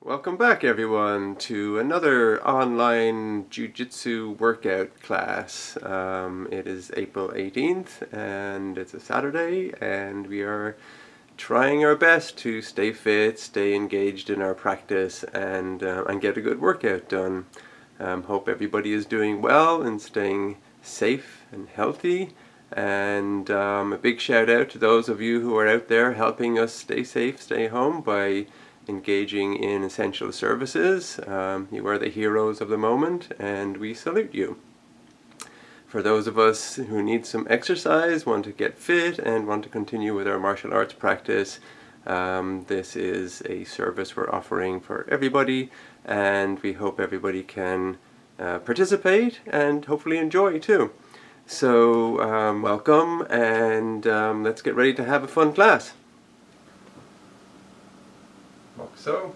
Welcome back everyone to another online Jiu-Jitsu workout class. It is April 18th and it's a Saturday and we are trying our best to stay fit, stay engaged in our practice and get a good workout done. Hope everybody is doing well and staying safe and healthy. And a big shout out to those of you who are out there helping us stay safe, stay home by engaging in essential services. You are the heroes of the moment and we salute you. For those of us who need some exercise, want to get fit and want to continue with our martial arts practice, this is a service we're offering for everybody and we hope everybody can participate and hopefully enjoy too. So welcome and let's get ready to have a fun class. Like so.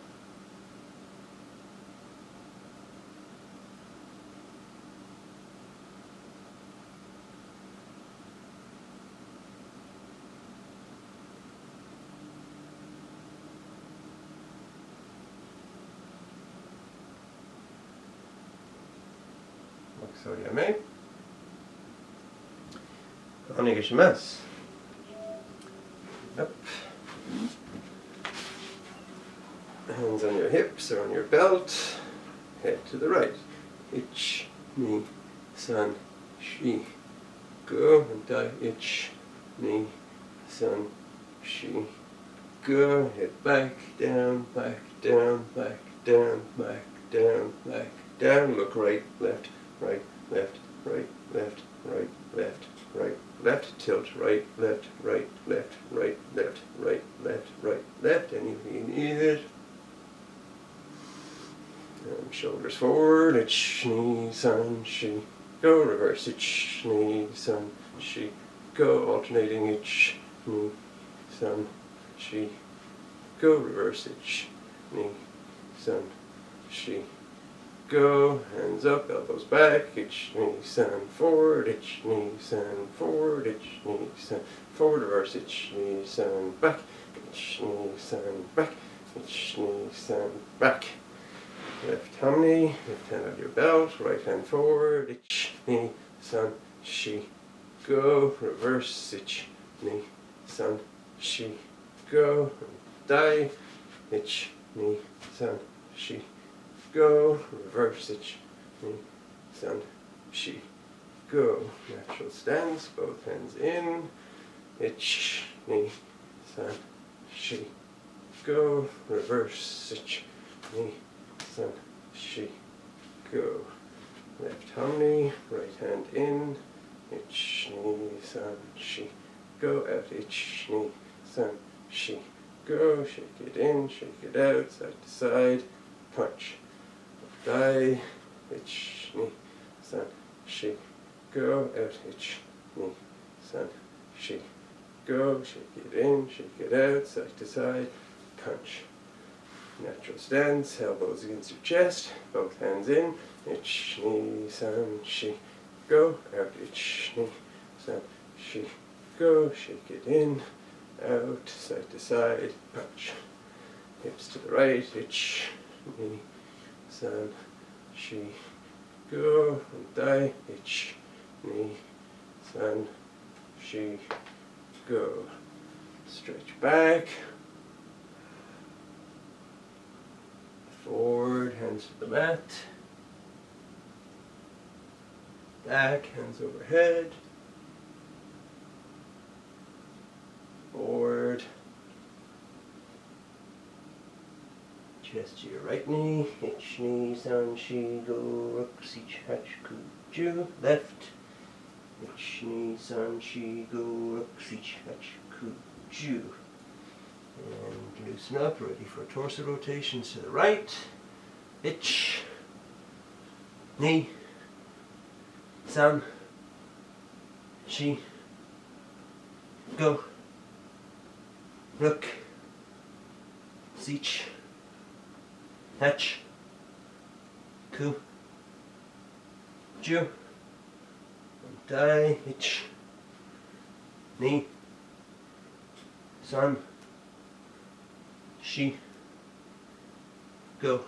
Like so, yame. Onegaishimasu. Up. Hands on your hips or on your belt. Head to the right. Ich, ni, san, shi. Go and die. Ich, ni, san, shi. Go. Head back, down, back, down, back, down, back, down, back, down. Look right, left, right, left, right, left, right, left, right, left. Tilt right, left, right, left, right, left, right, left, right, left. Anything you need it. Shoulders forward, ich, ni, san, shi. Go, reverse, ich, ni, san, shi. Go, alternating, ich, ni, san, shi. Go, reverse, ich, ni, san, shi. Go, hands up, elbows back, ich, ni, san, forward, ich, ni, san, forward, ich, ni, san, forward, reverse, ich, ni, san, back, ich, ni, san, back, ich, ni, san, back. Left hammy, left hand on your belt, right hand forward, ich, ni, san, shi. Go, reverse, ich, ni, san, shi. Go, die, ich, ni, san, shi. Go, reverse, ich, ni, san, shi. Go, natural stance, both hands in, ich, ni, san, shi. Go, reverse, ich, ni, san, shi. Go. Left hammy, right hand in, ich, ni, san, shi. Go out, ich, ni, san, shi. Go, shake it in, shake it out, side to side, punch. Die, ich, ni, san, shi. Go out, ich, ni, san, shi. Go, shake it in, shake it out, side to side, punch. Natural stance, elbows against your chest, both hands in, ich, ni, san, shi. Go, out, ich, ni, san, shi. Go, shake it in, out, side to side, punch. Hips to the right, ich, ni, san, shi. Go, and die, ich, ni, san, shi. Go. Stretch back. Forward, hands to the mat. Back, hands overhead. Forward. Chest to your right knee. Ich, ni, san, shi, go, rook, sich, hach, ku, ju. Left. Ich, ni, san, shi, go, rook, sich, hach, ku, ju. And loosen up, ready for torso rotations to the right. Ich, ni, san, shi. Go, rook, sich, hach, ku, ju. Die, ich, ni, san, shi. go,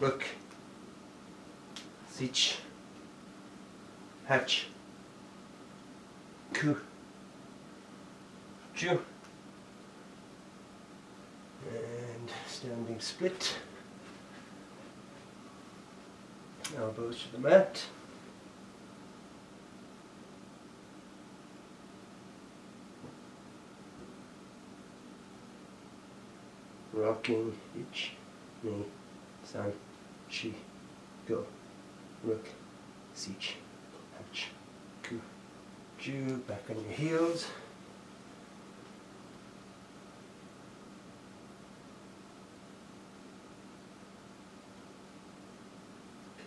rook, sich, hatch, ku, ju, and standing split, elbows to the mat, rocking, ich, ni, san, shi, go, rook, sich, hatch, ku, ju, back on your heels,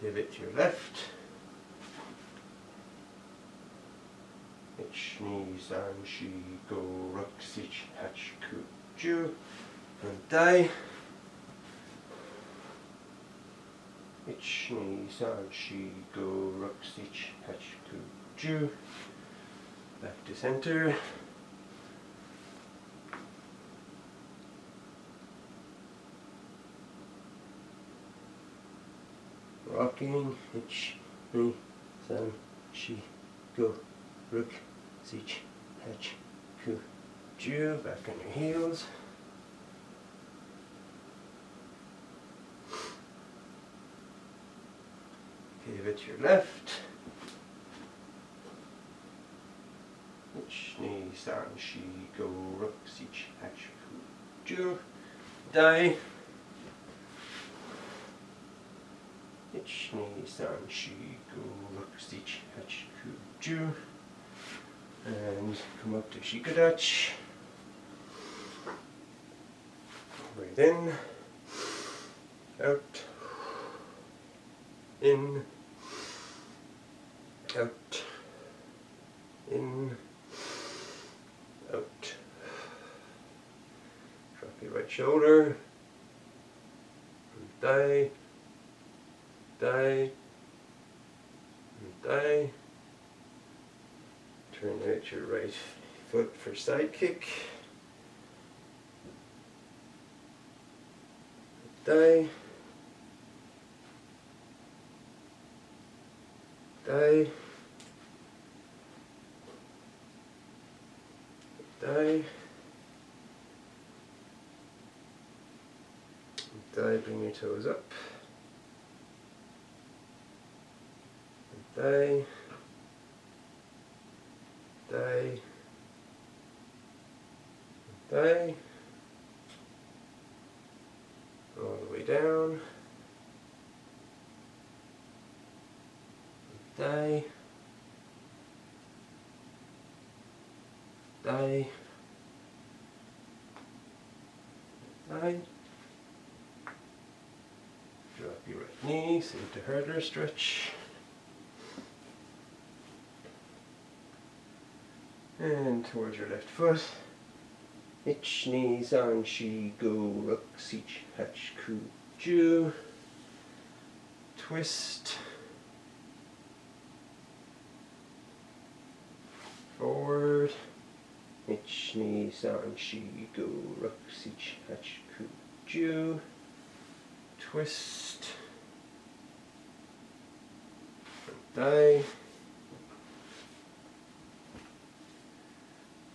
pivot to your left, ich, ni, san, shi, go, rook, sich, hatch, ku, ju, and die, ich, ni, san, shi, go, rook, sich, hatch, ku, ju, back to center, rocking, ich, ni, san, shi, go, rook, sich, hatch, ku, ju, back on your heels, pivot to your left, ich, ni, san, shi, go, rook, sich, hatch, ku, ju, die, ich, ni, san, shi, go, rook, sich, hatch, ku, ju, and come up to shikodachi, breathe in, out, in, out, in, out, drop your right shoulder, die, die, die, turn out your right foot for side kick, die, die, die, die, bring your toes up, die, die, die, all the way down, die, die, die, drop your right knee into hurdler stretch, and towards your left foot, ich, ni, san, shi, go, rook, sich, hatch, ku, ju, twist, forward, ich, ni, san, shi, go, rook, sich, hatch, ku, ju, twist, die,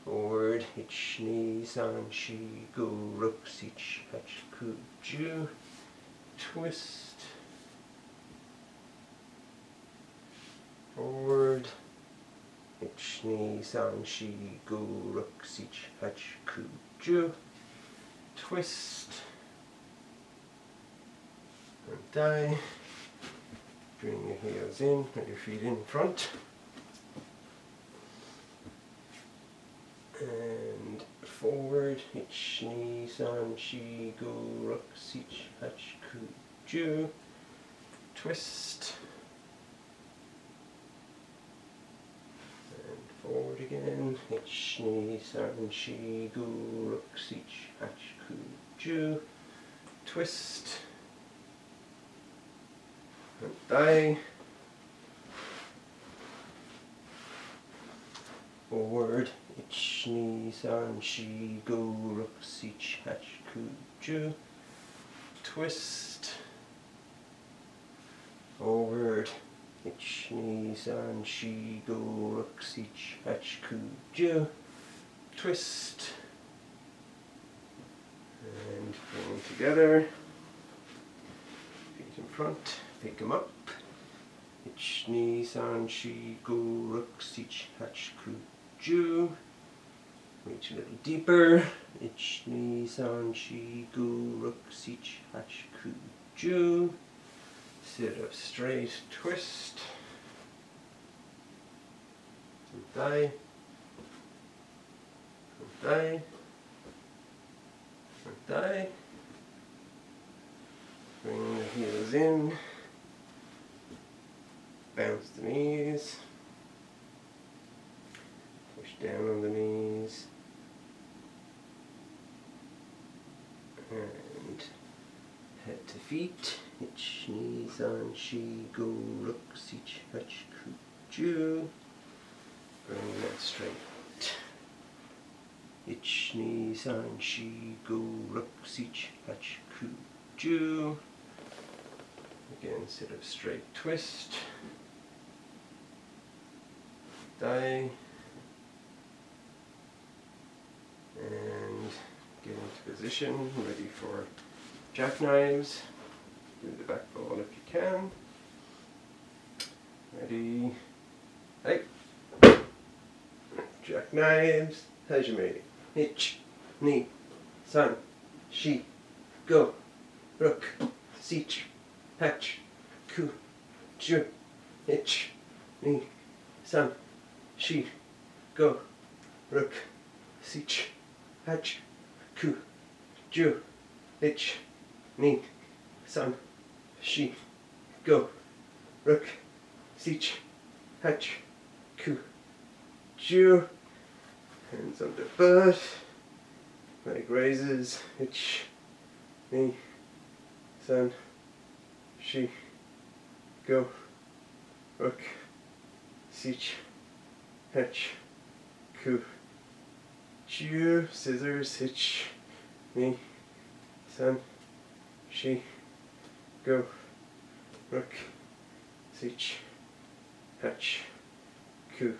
forward, ich, ni, san, shi, go, rook, sich, hatch, ku, ju, twist, forward, ich, ni, san, shi, go, rook, sich, hatch, ku, ju, twist, and die, bring your heels in, put your feet in front, and forward, ich, ni, san, shi, go, rook, sich, hatch, ku, ju, twist, and forward again, ich, ni, san, shi, go, rook, sich, hatch, ku, ju, twist, and die, forward, ich, ni, san, shi, go, rook, sich, hatch, ku, ju, twist, forward, ich, ni, san, shi, go, ruk, sich, hach, ku, ju, twist, and bring them together, feet in front, pick them up, ich, ni, san, shi, go, ruk, sich, hach, ku, ju, reach a little deeper, ich, ni, san, shi, go, ruk, sich, hach, ku, ju, sit up straight, twist, thigh, thigh, thigh, bring the heels in, bounce the knees, push down on the knees, and head to feet, ich, ni, san, shi, go, ruk, sich, hach, ku, ju, bring that straight, ich, ni, san, shi, go, ruk, sich, hach, ku, ju, again sit up straight, twist, thigh, and get into position, ready for jackknives. Do the back ball if you can. Ready, hey, jackknives, hajime, ich, ni, san, shi, go, ruk, sich, hach, ku, ju, ich, ni, san, shi, go, ruk, sich, hach, ku, ju, ich, ni, san, shi, go, ruk, sich, hach, ku, ju, hands under butt, leg raises, ich, ni, san, shi, go, ruk, sich, hach, ku, ju, scissors, ich, ni, san, shi, go, ruk, sich, hach, ku,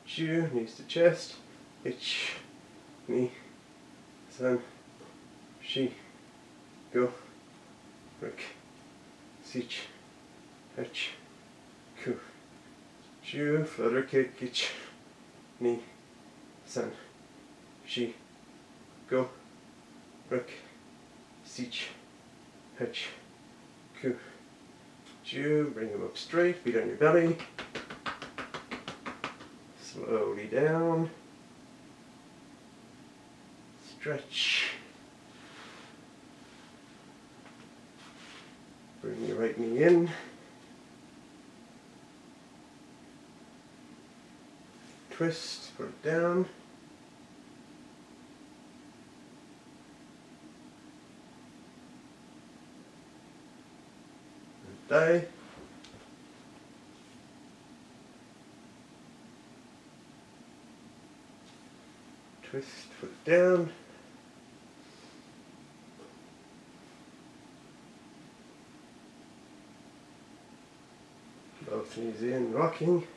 ju, knees to chest, ich, ni, san, shi, go, ruk, sich, hach, ku, ju, flutter kick, ich, ni, san, shi, go, ruk, sich, hach, ku, ju, bring them up straight, feet on your belly, slowly down, stretch, bring your right knee in, twist, put it down, thigh, twist, put it down, both knees in, rocking,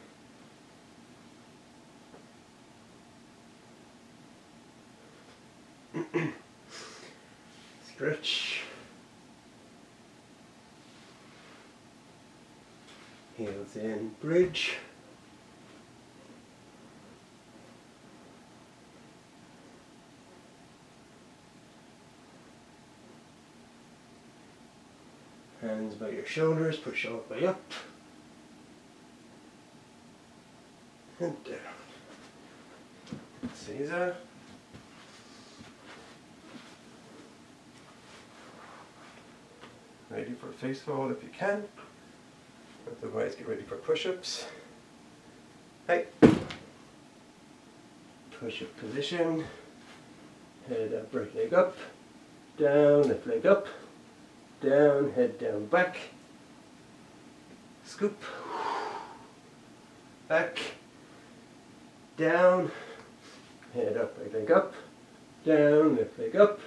stretch, heels in, bridge, hands by your shoulders, push all the way up, and down. Eizan. Ready for face fold if you can. Otherwise, get ready for push-ups. Hey. Push-up position. Head up, right leg up. Down, left leg up. Down, head down, back. Scoop. Back. Down. Head up, right leg up. Down, left leg up.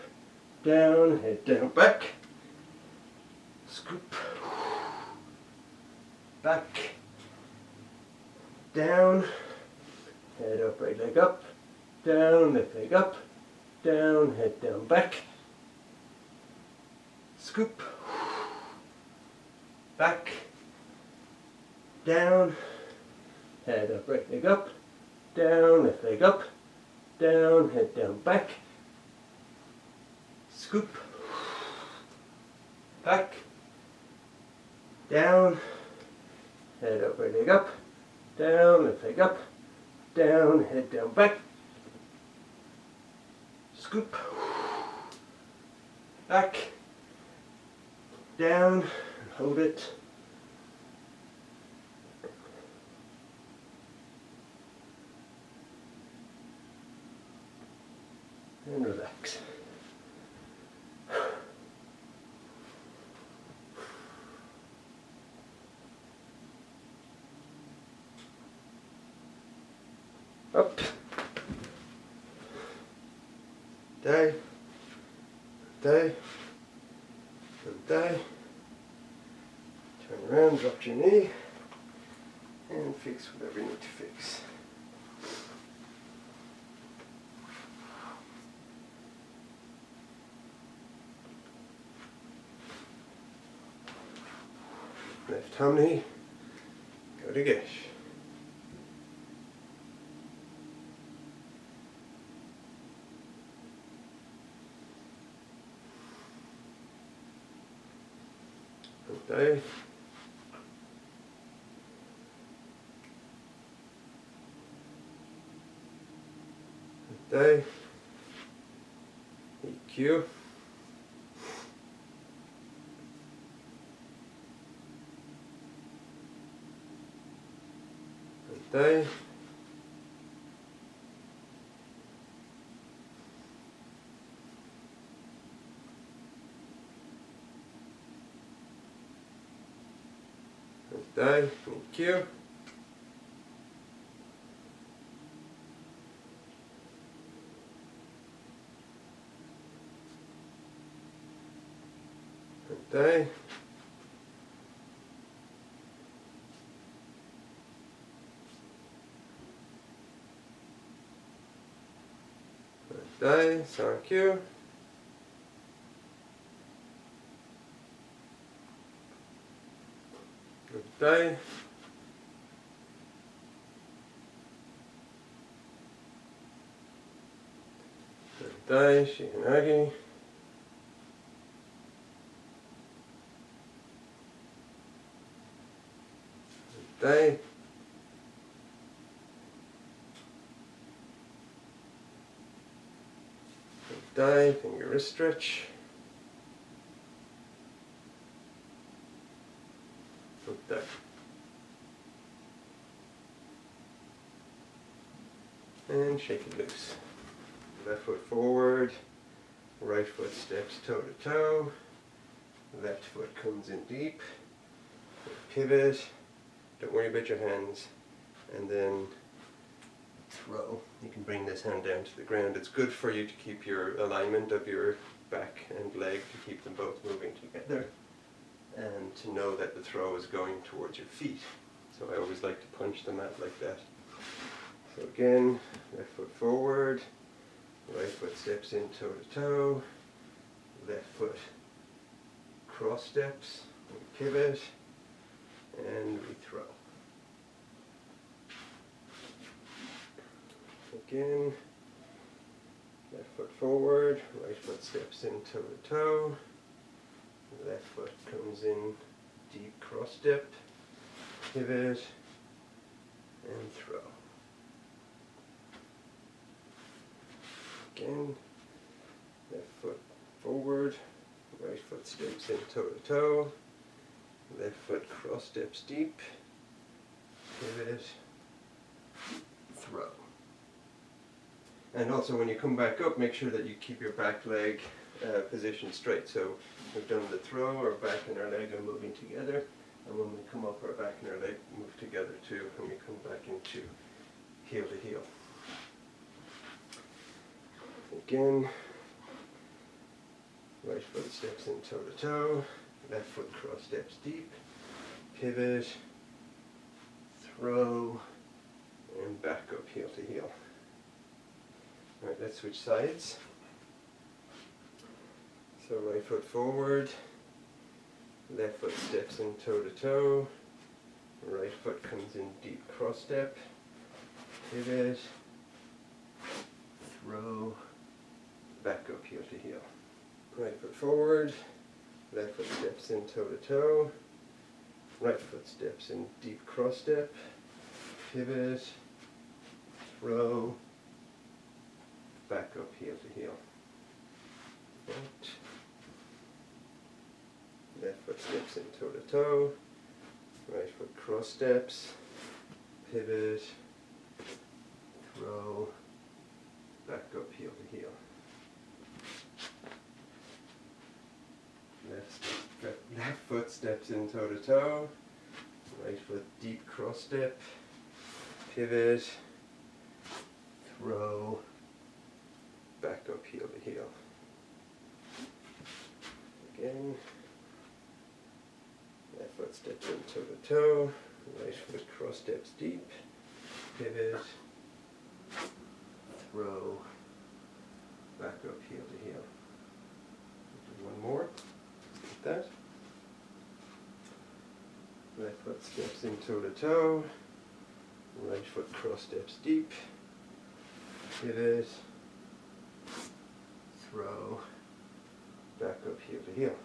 Down, head down, back. back, down, head up, right leg up, down, left leg up, down, head down, back, scoop, back, down, head up, right leg up, down, left leg up, down, head down, back, scoop, back, down, head up, right leg up, down, left leg up, down, head down, back, scoop, back, down, hold it, and relax. Up, down, down, and down. Turn around, drop your knee, and fix whatever you need to fix. Left hand knee, go to get. And down. And down. EQ. And down. And down. EQ. And down. Down, thank you. Down. Down, shikanagi. Down. Down, finger wrist stretch. Down. And shake it loose. Left foot forward, right foot steps toe to toe, left foot comes in deep, pivot, don't worry about your hands, and then throw. You can bring this hand down to the ground. It's good for you to keep your alignment of your back and leg, to keep them both moving together, and to know that the throw is going towards your feet. So I always like to punch the mat like that. So again, left foot forward, right foot steps in toe to toe, left foot cross steps, we pivot, and we throw. Again, left foot forward, right foot steps in toe to toe, left foot comes in deep cross step, pivot, and throw. Again, left foot forward, right foot steps in toe to toe, left foot cross steps deep, pivot, throw. And also when you come back up, make sure that you keep your back leg positioned straight. So we've done the throw, our back and our leg are moving together, and when we come up, our back and our leg move together too, and we come back into heel to heel. Again, right foot steps in toe to toe, left foot cross steps deep, pivot, throw, and back up heel to heel. Alright, let's switch sides. So right foot forward, left foot steps in toe to toe, right foot comes in deep cross step, pivot, throw, back up heel to heel. Right foot forward, left foot steps in toe to toe, right foot steps in deep cross step, pivot, throw, back up heel to heel. Right. Left foot steps in toe to toe, right foot cross steps, pivot, throw, back up heel to heel. Left foot steps in toe to toe, right foot deep cross step, pivot, throw, back up heel to heel. Again, left foot steps in toe to toe, right foot cross steps deep, pivot, throw, back up heel to heel. Do one more, like that. Left foot steps in toe to toe, right foot cross steps deep, pivot, throw, back up heel to heel.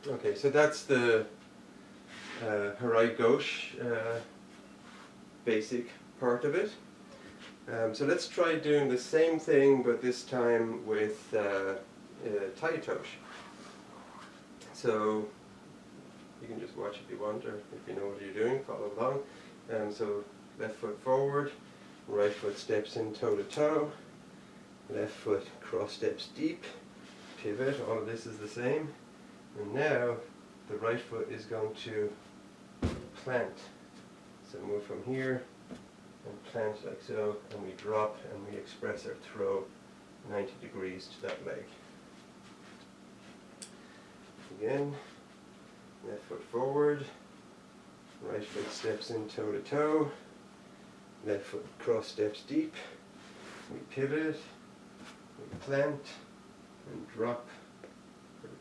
Okay, so that's the Harai Gauche basic part of it. So let's try doing the same thing, but this time with Tai Tosh. So you can just watch if you want, or if you know what you're doing, follow along. So left foot forward, right foot steps in toe to toe, left foot cross steps deep, pivot, all of this is the same. And now the right foot is going to plant. So move from here and plant like so, and we drop and we express our throw 90 degrees to that leg. Again, left foot forward, right foot steps in toe to toe, left foot cross steps deep, we pivot, we plant, and drop,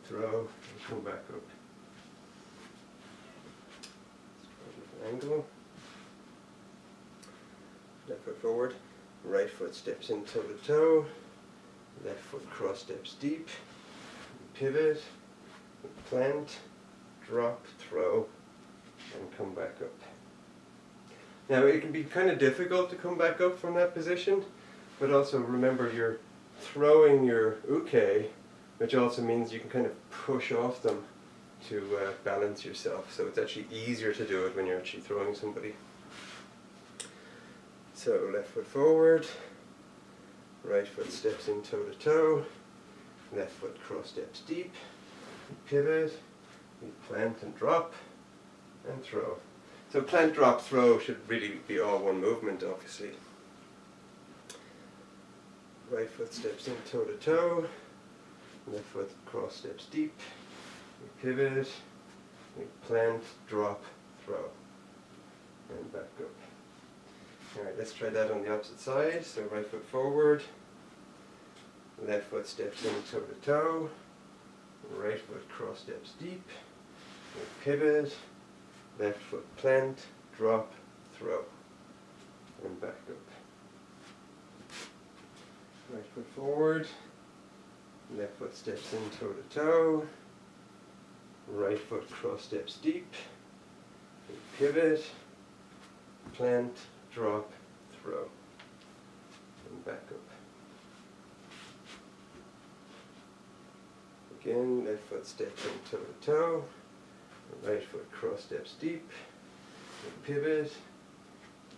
throw, and come back up. Let's try a different angle. Left foot forward, right foot steps in toe to toe, left foot cross steps deep, pivot, plant, drop, throw, and come back up. Now it can be kind of difficult to come back up from that position, but also remember you're throwing your uke, which also means you can kind of push off them to balance yourself. So it's actually easier to do it when you're actually throwing somebody. So left foot forward, right foot steps in toe to toe, left foot cross steps deep, pivot, we plant and drop, and throw. So plant, drop, throw should really be all one movement, obviously. Right foot steps in toe to toe, left foot cross steps deep, we pivot, we plant, drop, throw, and back up. Alright, let's try that on the opposite side. So right foot forward, left foot steps in toe to toe, right foot cross steps deep, we pivot, left foot plant, drop, throw, and back up. Right foot forward, left foot steps in toe to toe, right foot cross steps deep, we pivot, plant, drop, throw, and back up. Again, left foot steps in toe to toe, right foot cross steps deep, we pivot,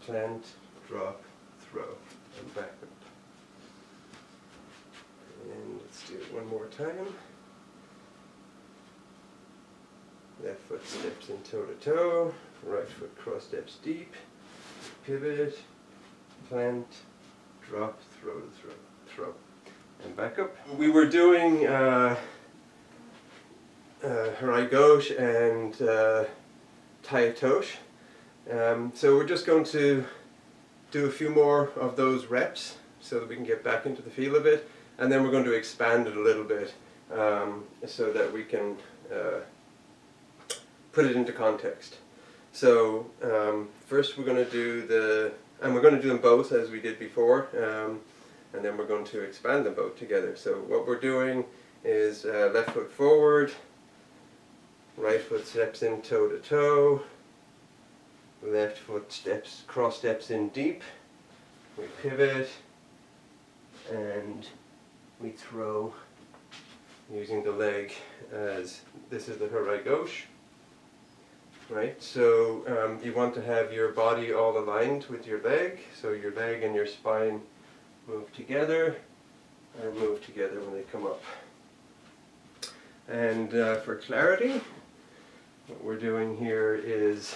plant, drop, throw, and back up. And let's do it one more time. Left foot steps in toe to toe, right foot cross steps deep, pivot, plant, drop, throw, throw, and back up. We were doing Harai Gauche and Tai Tosh, So we're just going to do a few more of those reps so that we can get back into the feel of it, and then we're going to expand it a little bit so that we can put it into context. So first we're going to do and we're going to do them both as we did before, and then we're going to expand them both together. So what we're doing is left foot forward, right foot steps in toe to toe, left foot steps, cross steps in deep, we pivot, and we throw using the leg as this is the Harai Gosh. Right, so you want to have your body all aligned with your leg, so your leg and your spine move together and move together when they come up. And for clarity, what we're doing here is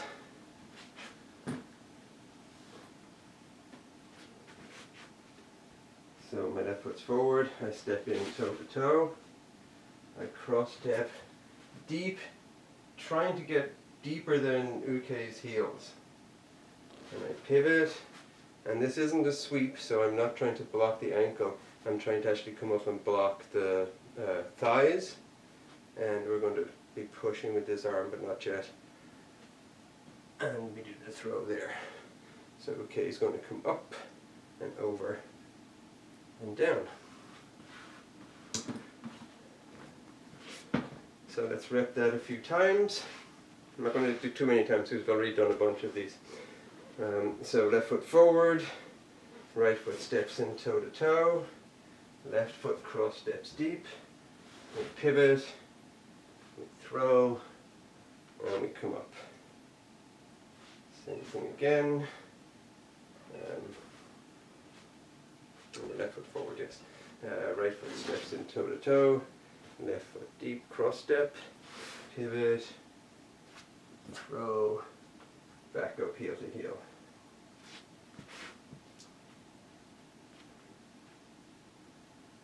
so my left foot's forward, I step in toe to toe, I cross step deep, trying to get deeper than Uke's heels. And I pivot, and this isn't a sweep, so I'm not trying to block the ankle, I'm trying to actually come up and block the thighs, and we're going to be pushing with this arm, but not yet. And we do the throw there. So Uke is going to come up and over and down. So let's rep that a few times. I'm not going to do too many times because we've already done a bunch of these. So left foot forward, right foot steps in toe to toe, left foot cross steps deep, we pivot, we throw, and we come up. Same thing again. And the left foot forward, yes. Right foot steps in toe to toe, left foot deep, cross step, pivot, throw, back up heel to heel.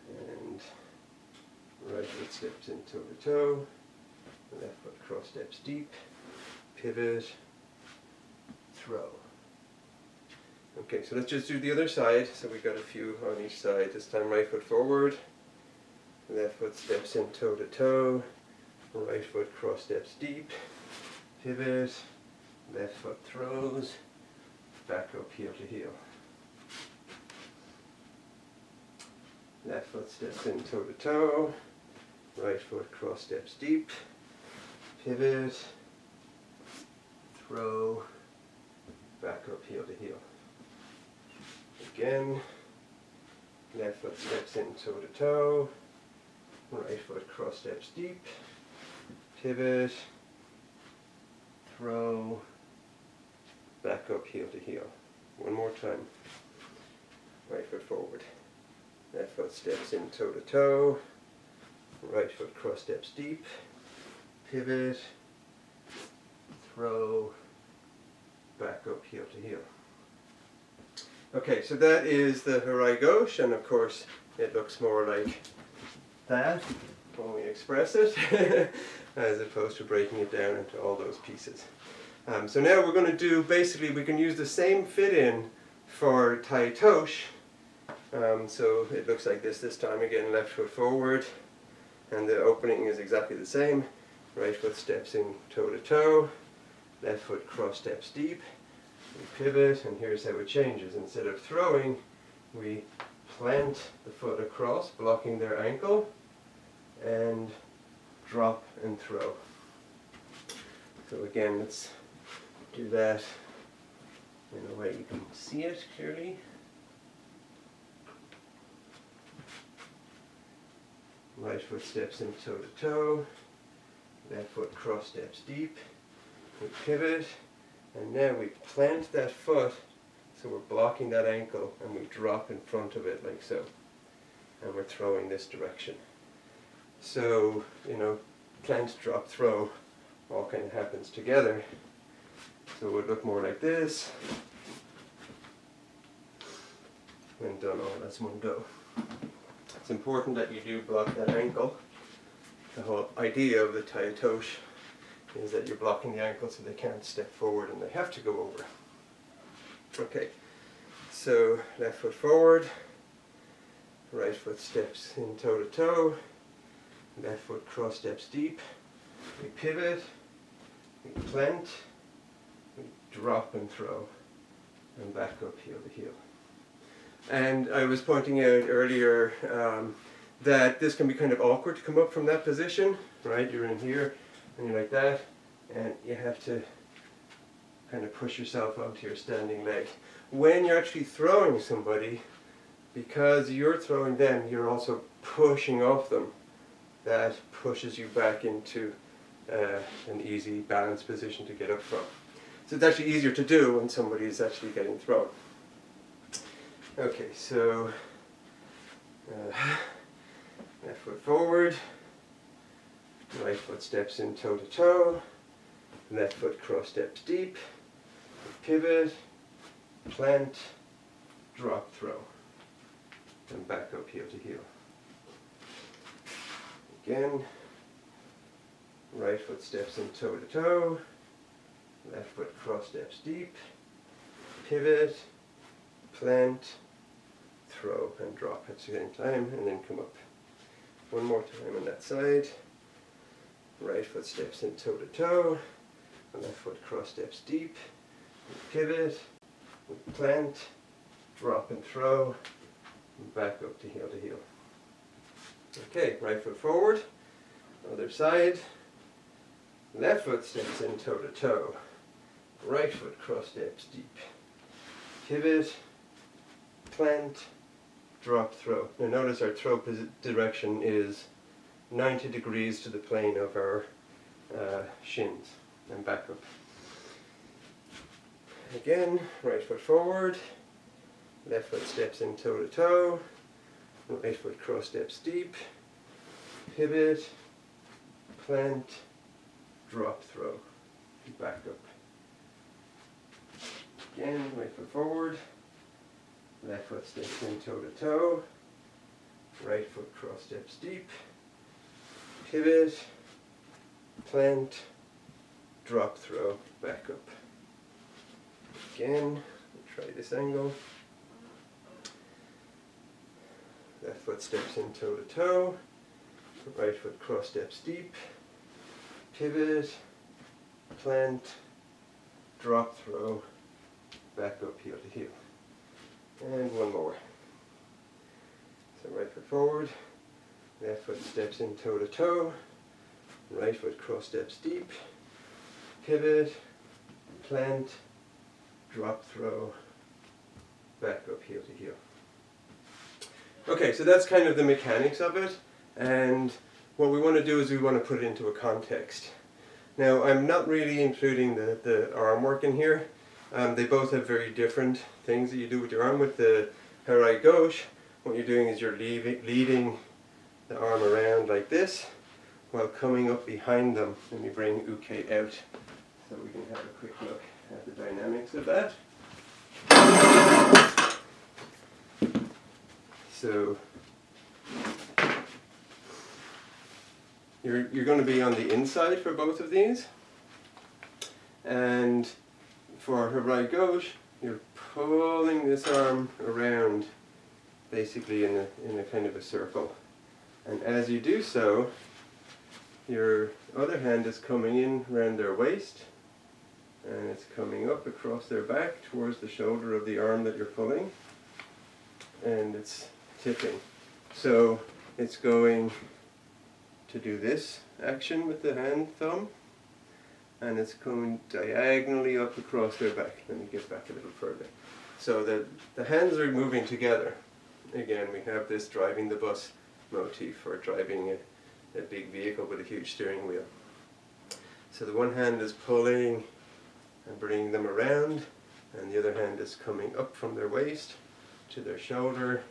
And right foot steps in toe to toe, left foot cross steps deep, pivot, throw. Okay, so let's just do the other side. So we got a few on each side. This time right foot forward, left foot steps in toe to toe, right foot cross steps deep, pivot, left foot throws, back up heel to heel. Left foot steps in toe to toe, right foot cross steps deep, pivot, throw, back up heel to heel. Again, left foot steps in toe to toe, right foot cross steps deep, pivot, throw, back up heel to heel. One more time. Right foot forward. Left foot steps in toe to toe, right foot cross steps deep, pivot, throw, back up heel to heel. Okay, so that is the Harai Gosh, and of course it looks more like that when we express it, as opposed to breaking it down into all those pieces. So now we're going to do, basically we can use the same fit-in for Tai Tosh. So it looks like this time again, left foot forward, and the opening is exactly the same. Right foot steps in toe to toe, left foot cross steps deep, we pivot, and here's how it changes. Instead of throwing, we plant the foot across, blocking their ankle, and drop and throw. So again, let's do that in a way you can see it clearly. Right foot steps in toe to toe, left foot cross steps deep, we pivot, and now we plant that foot, so we're blocking that ankle, and we drop in front of it like so, and we're throwing this direction. So, plant, drop, throw all kind of happens together. So it would look more like this, when done all as one go. It's important that you do block that ankle. The whole idea of the Tai Tosh is that you're blocking the ankle so they can't step forward and they have to go over. Okay, so left foot forward, right foot steps in toe to toe, left foot cross steps deep, we pivot, we plant, we drop and throw, and back up heel to heel. And I was pointing out earlier that this can be kind of awkward to come up from that position, right? You're in here and you're like that, and you have to kind of push yourself onto your standing leg. When you're actually throwing somebody, because you're throwing them, you're also pushing off them. That pushes you back into an easy balanced position to get up from. So it's actually easier to do when somebody is actually getting thrown. Okay, so left foot forward, right foot steps in toe to toe, left foot cross steps deep, pivot, plant, drop, throw, and back up heel to heel. Again, right foot steps in toe to toe, left foot cross steps deep, pivot, plant, throw, and drop at the same time, and then come up. One more time on that side. Right foot steps in toe to toe, left foot cross steps deep, pivot, plant, drop and throw, and back up to heel. Okay, right foot forward, other side, left foot steps in toe to toe, right foot cross steps deep, pivot, plant, drop, throw. Now notice our throw direction is 90 degrees to the plane of our shins, and back up. Again, right foot forward, left foot steps in toe to toe, right foot cross steps deep, pivot, plant, drop, throw, back up. Again, right foot forward, left foot steps in toe to toe, right foot cross steps deep, pivot, plant, drop, throw, back up. Again, try this angle. Left foot steps in toe to toe, right foot cross steps deep, pivot, plant, drop, throw, back up heel to heel. And one more. So right foot forward, left foot steps in toe to toe, right foot cross steps deep, pivot, plant, drop, throw, back up heel to heel. Okay, so that's kind of the mechanics of it, and what we want to do is we want to put it into a context. Now, I'm not really including the arm work in here. They both have very different things that you do with your arm. With the harai gauche, what you're doing is you're leading the arm around like this while coming up behind them when you bring uke out. So we can have a quick look at the dynamics of that. So you're going to be on the inside for both of these, and for harai gauche you're pulling this arm around basically in a kind of a circle, and as you do so your other hand is coming in around their waist and it's coming up across their back towards the shoulder of the arm that you're pulling, and it's tipping. So it's going to do this action with the hand thumb, and it's going diagonally up across their back. Let me get back a little further. So the hands are moving together. Again, we have this driving the bus motif, or driving a big vehicle with a huge steering wheel. So the one hand is pulling and bringing them around, and the other hand is coming up from their waist to their shoulder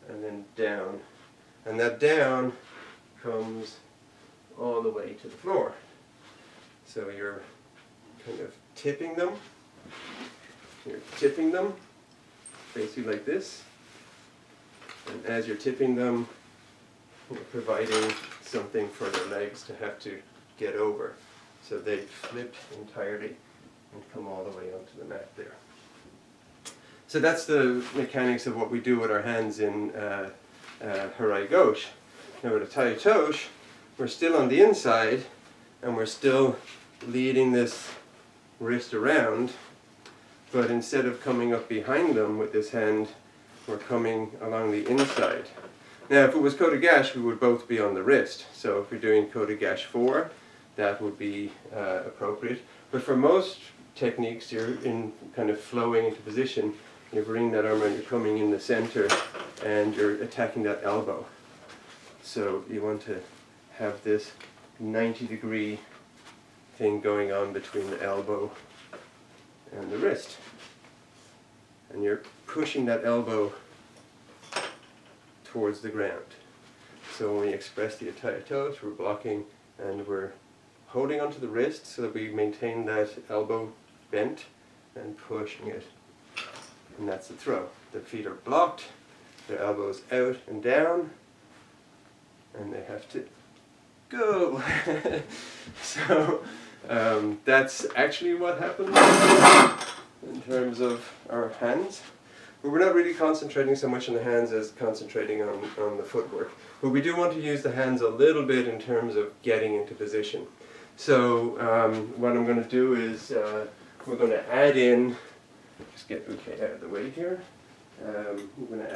and then down. And that down comes all the way to the floor. So you're kind of tipping them. You're tipping them basically like this. And as you're tipping them, you're providing something for their legs to have to get over. So they flip entirely and come all the way onto the mat there. So that's the mechanics of what we do with our hands in Harai Gosh. Now with a Tai Tosh, we're still on the inside and we're still leading this wrist around, but instead of coming up behind them with this hand, we're coming along the inside. Now if it was Kota Gash, we would both be on the wrist. So if we're doing Kota Gash 4, that would be appropriate. But for most techniques, you're in kind of flowing into position. You're bringing that arm and you're coming in the center and you're attacking that elbow. So you want to have this 90-degree thing going on between the elbow and the wrist. And you're pushing that elbow towards the ground. So when we express the Tai Tosh, we're blocking and we're holding onto the wrist so that we maintain that elbow bent and pushing it. And that's the throw. The feet are blocked, their elbows out and down, and they have to go. So that's actually what happens in terms of our hands. But we're not really concentrating so much on the hands as concentrating on the footwork. But we do want to use the hands a little bit in terms of getting into position. So what I'm going to do is we're going to add in, just get Uke out of the way here. We're going to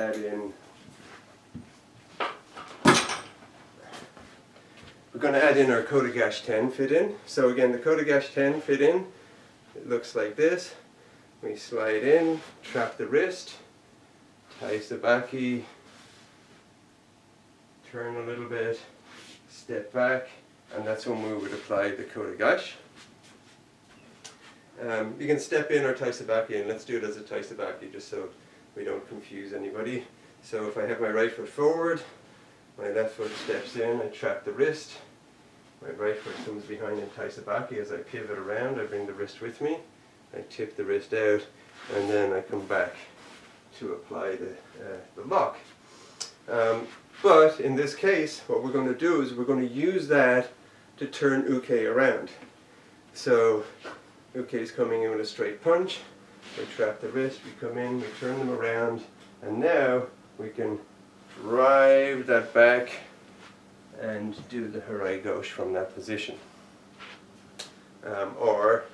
add in, our Kota Gash 10 fit in. So again, the Kota Gash 10 fit in, it looks like this. We slide in, trap the wrist, Tai Sabaki, turn a little bit, step back, and that's when we would apply the Kota Gash. You can step in or Tai Sabaki, and let's do it as a Tai Sabaki just so we don't confuse anybody. So if I have my right foot forward, my left foot steps in, I trap the wrist, my right foot comes behind in Tai Sabaki. As I pivot around, I bring the wrist with me, I tip the wrist out, and then I come back to apply the lock. But in this case, what we're going to do is we're going to use that to turn Uke around. So Uke is coming in with a straight punch, we trap the wrist, we come in, we turn them around, and now we can drive that back and do the Harai Gosh from that position. Or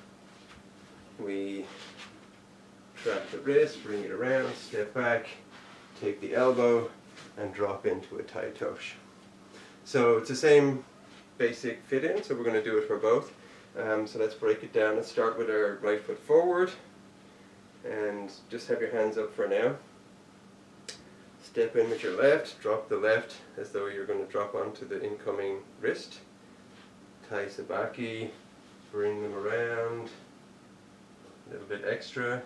we trap the wrist, bring it around, step back, take the elbow, and drop into a Tai Tosh. So it's the same basic fit in, so we're going to do it for both. So let's break it down. Let's start with our right foot forward, and just have your hands up for now. Step in with your left, drop the left as though you're going to drop onto the incoming wrist. Tai Sabaki, bring them around, a little bit extra,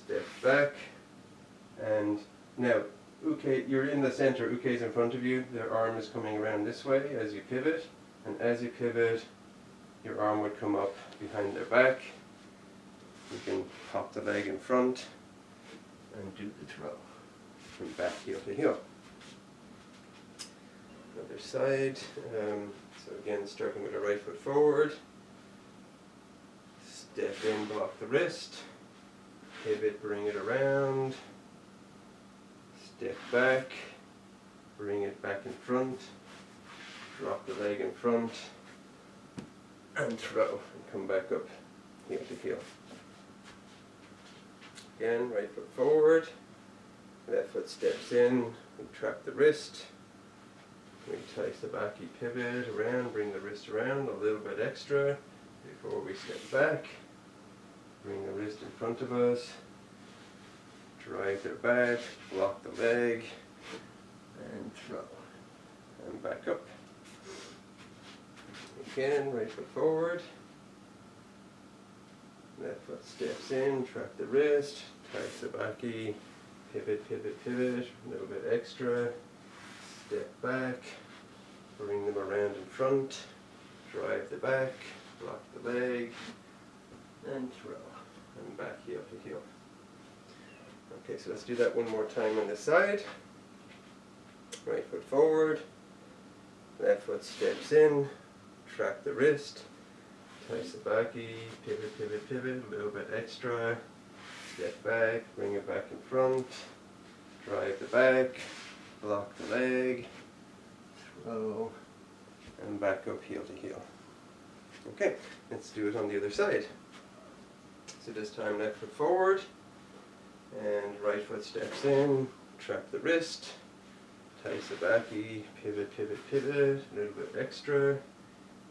step back, and now Uke, you're in the center, Uke is in front of you, their arm is coming around this way as you pivot, and as you pivot, your arm would come up behind their back. You can pop the leg in front and do the throw from back heel to heel. Other side, so again starting with the right foot forward, step in, block the wrist, pivot, bring it around, step back, bring it back in front, drop the leg in front, and throw, and come back up heel to heel. Again, right foot forward, left foot steps in, we trap the wrist, we Tai Sabaki, pivot around, bring the wrist around a little bit extra before we step back, bring the wrist in front of us, drive their back, block the leg, and throw, and back up. Again, right foot forward, left foot steps in, trap the wrist, Tai Sabaki, pivot, pivot, pivot, a little bit extra, step back, bring them around in front, drive the back, block the leg, and throw, and back heel to heel. Okay, so let's do that one more time on this side. Right foot forward, left foot steps in, trap the wrist, taisabaki, pivot, pivot, pivot, a little bit extra, step back, bring it back in front, drive the back, block the leg, throw, and back up heel to heel. Okay, let's do it on the other side. So this time left foot forward, and right foot steps in, trap the wrist, taisabaki, pivot, pivot, pivot, a little bit extra,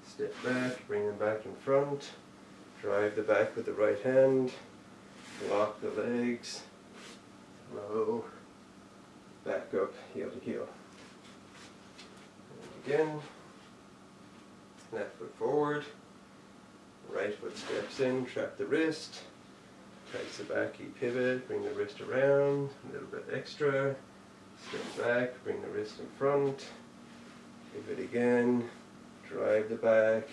step back, bring them back in front, drive the back with the right hand, lock the legs, throw, back up, heel to heel. And again, left foot forward, right foot steps in, trap the wrist, taisabaki, pivot, bring the wrist around, a little bit extra, step back, bring the wrist in front, pivot again, drive the back,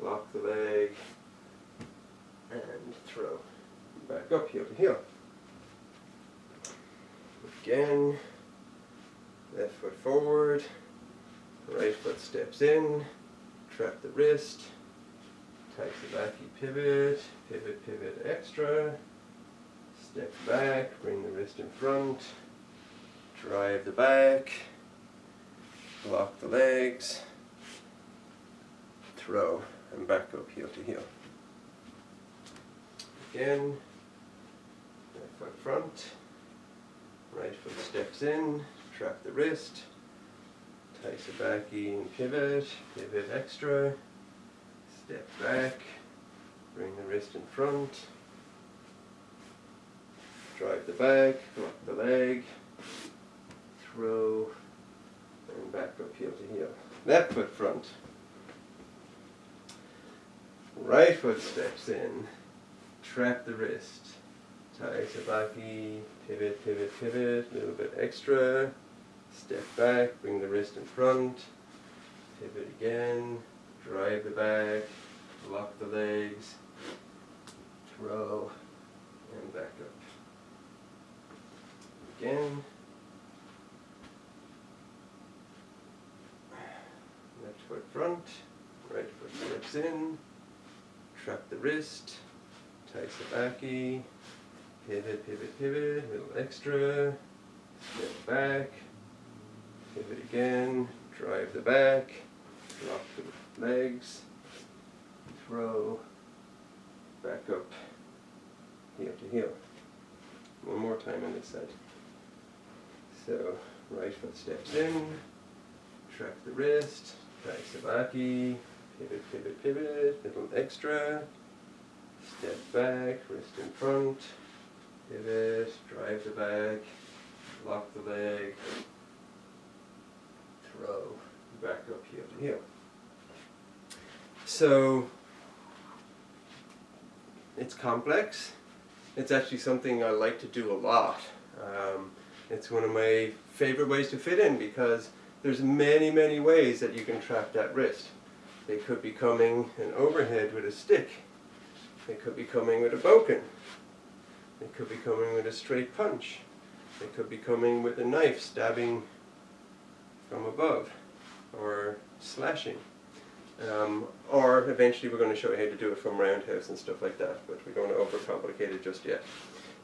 lock the leg, and throw. Back up, heel to heel. Again, left foot forward, right foot steps in, trap the wrist, taisabaki, pivot, pivot, pivot extra, step back, bring the wrist in front, drive the back, lock the legs, throw, and back up, heel to heel. Again, left foot front, right foot steps in, trap the wrist, taisabaki and pivot, pivot extra, step back, bring the wrist in front, drive the back, lock the leg, throw, and back up, heel to heel. Left foot front, right foot steps in, trap the wrist, taisabaki, pivot, pivot, pivot, a little bit extra, step back, bring the wrist in front, pivot again, drive the back, lock the legs, throw, and back up. Again, left foot front, right foot steps in, trap the wrist, taisabaki, pivot, pivot, pivot, a little extra, step back, pivot again, drive the back, lock the legs, throw, back up, heel to heel. One more time on this side. So, right foot steps in, trap the wrist, taisabaki, pivot, pivot, pivot, little extra, step back, wrist in front, pivot, drive the back, lock the leg, throw, back up, heel to heel. So, it's complex. It's actually something I like to do a lot. It's one of my favorite ways to fit in because there's many, many ways that you can trap that wrist. They could be coming an overhead with a stick. They could be coming with a boken. They could be coming with a straight punch. They could be coming with a knife stabbing from above or slashing. Or eventually we're going to show you how to do it from roundhouse and stuff like that, but we don't want to overcomplicate it just yet.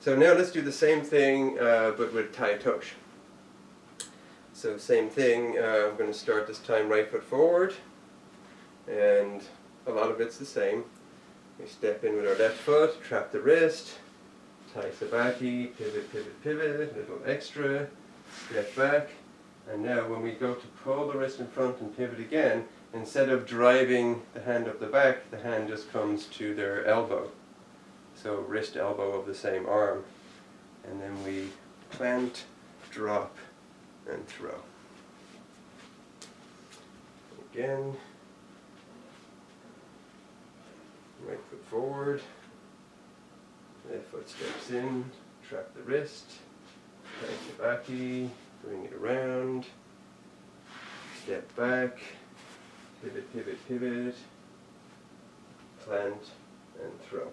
So now let's do the same thing but with tai touch. So same thing, I'm going to start this time right foot forward, and a lot of it's the same. We step in with our left foot, trap the wrist, taisabaki, pivot, pivot, pivot, a little extra, step back, and now when we go to pull the wrist in front and pivot again, instead of driving the hand up the back, the hand just comes to their elbow. So wrist elbow of the same arm. And then we plant, drop, and throw. Again, right foot forward, left foot steps in, trap the wrist, taisabaki, bring it around, step back, pivot, pivot, pivot, plant, and throw.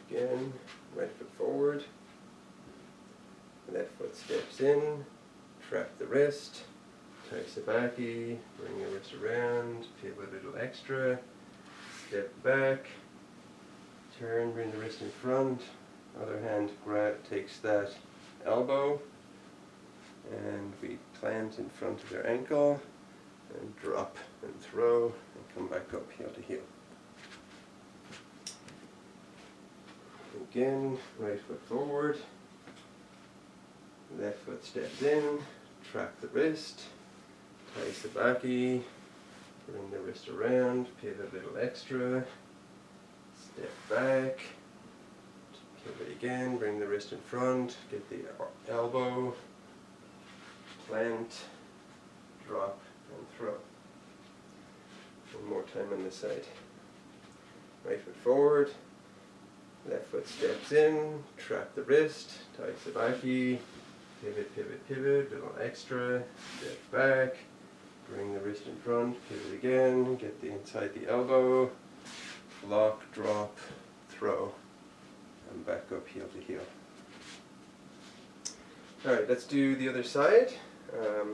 Again, right foot forward, left foot steps in, trap the wrist, taisabaki, bring your wrist around, pivot extra, step back, turn, bring the wrist in front, other hand takes that elbow, and we plant in front of their ankle, and drop and throw, and come back up heel to heel. Again, right foot forward, left foot steps in, trap the wrist, tai sabaki, bring the wrist around, pivot a little extra, step back, pivot again, bring the wrist in front, get the elbow, plant, drop, and throw. One more time on this side. Right foot forward, left foot steps in, trap the wrist, tai sabaki, pivot, pivot, pivot, little extra, step back, bring the wrist in front, pivot again, get the inside the elbow, block, drop, throw, and back up heel to heel. Alright, let's do the other side.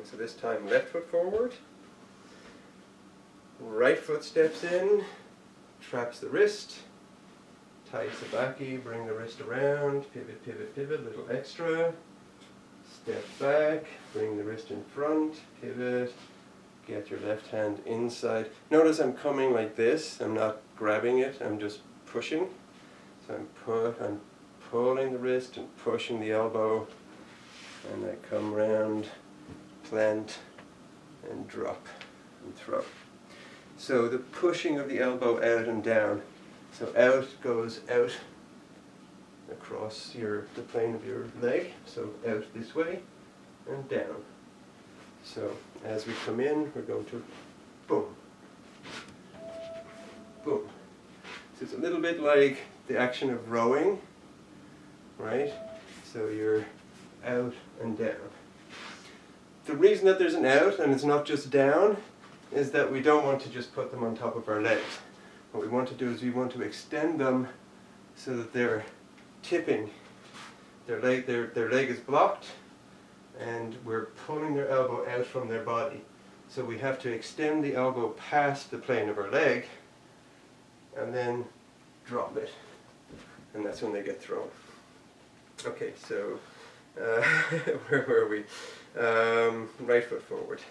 So this time left foot forward, right foot steps in, traps the wrist, tai sabaki, bring the wrist around, pivot, pivot, pivot, little extra, step back, bring the wrist in front, pivot, get your left hand inside. Notice I'm coming like this, I'm not grabbing it, I'm just pushing. So I'm pulling the wrist and pushing the elbow, and I come round, plant, and drop, and throw. So the pushing of the elbow out and down. So out goes out across the plane of your leg, so out this way, and down. So as we come in, we're going to boom, boom. So it's a little bit like the action of rowing, right? So you're out and down. The reason that there's an out and it's not just down is that we don't want to just put them on top of our legs. What we want to do is we want to extend them so that they're tipping. Their leg is blocked, and we're pulling their elbow out from their body. So we have to extend the elbow past the plane of our leg, and then drop it. And that's when they get thrown. Okay, so where were we? Right foot forward.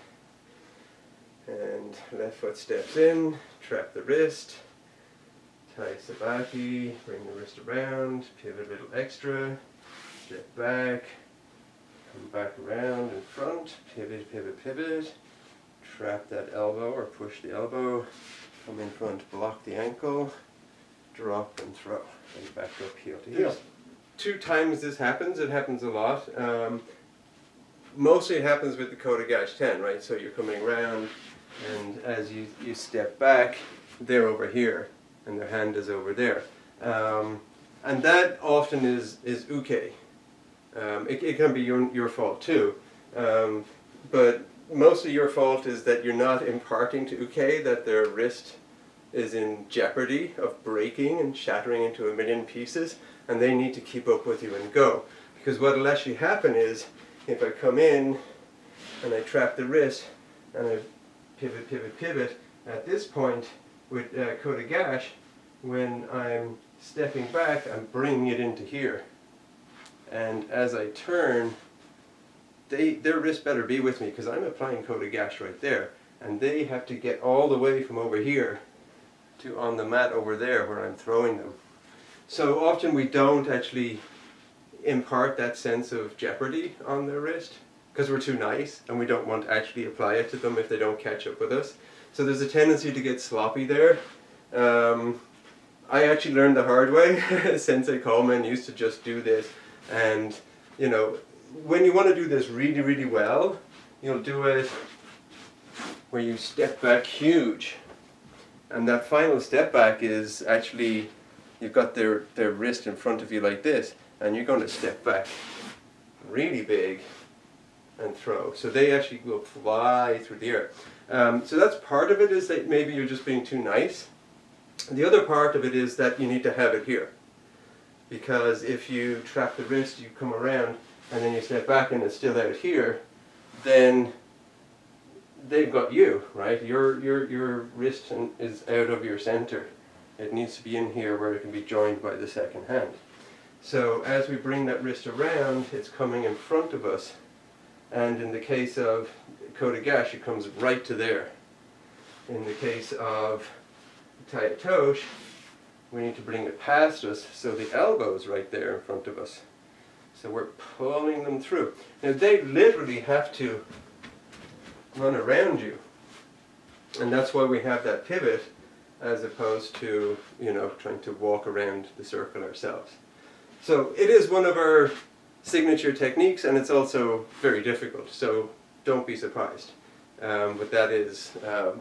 And left foot steps in, trap the wrist, tai sabaki, bring the wrist around, pivot a little extra, step back, come back around in front, pivot, pivot, pivot, trap that elbow or push the elbow, come in front, block the ankle, drop and throw, and back up heel to heel. Two times this happens, it happens a lot. Mostly it happens with the kata gash 10, right? So you're coming around, and as you step back, they're over here, and their hand is over there. And that often is uke. It can be your fault too. But mostly your fault is that you're not imparting to uke that their wrist is in jeopardy of breaking and shattering into a million pieces, and they need to keep up with you and go. Because what will actually happen is, if I come in and I trap the wrist and I pivot, pivot, pivot, at this point with kata gash, when I'm stepping back, I'm bringing it into here. And as I turn, their wrist better be with me, because I'm applying kata gash right there. And they have to get all the way from over here to on the mat over there where I'm throwing them. So often we don't actually impart that sense of jeopardy on their wrist because we're too nice and we don't want to actually apply it to them if they don't catch up with us. So there's a tendency to get sloppy there. I actually learned the hard way. Sensei Coleman used to just do this, and you know, when you want to do this really, really well, you'll do it where you step back huge, and that final step back is actually, you've got their wrist in front of you like this, and you're going to step back really big and throw. So they actually will fly through the air. So that's part of it, is that maybe you're just being too nice. The other part of it is that you need to have it here. Because if you trap the wrist, you come around, and then you step back and it's still out here, then they've got you, right? Your wrist is out of your center. It needs to be in here where it can be joined by the second hand. So as we bring that wrist around, it's coming in front of us. And in the case of kata gash, it comes right to there. In the case of taitosh, we need to bring it past us, so the elbow's right there in front of us. So we're pulling them through. Now they literally have to run around you. And that's why we have that pivot, as opposed to, trying to walk around the circle ourselves. So it is one of our signature techniques, and it's also very difficult, so don't be surprised. But that is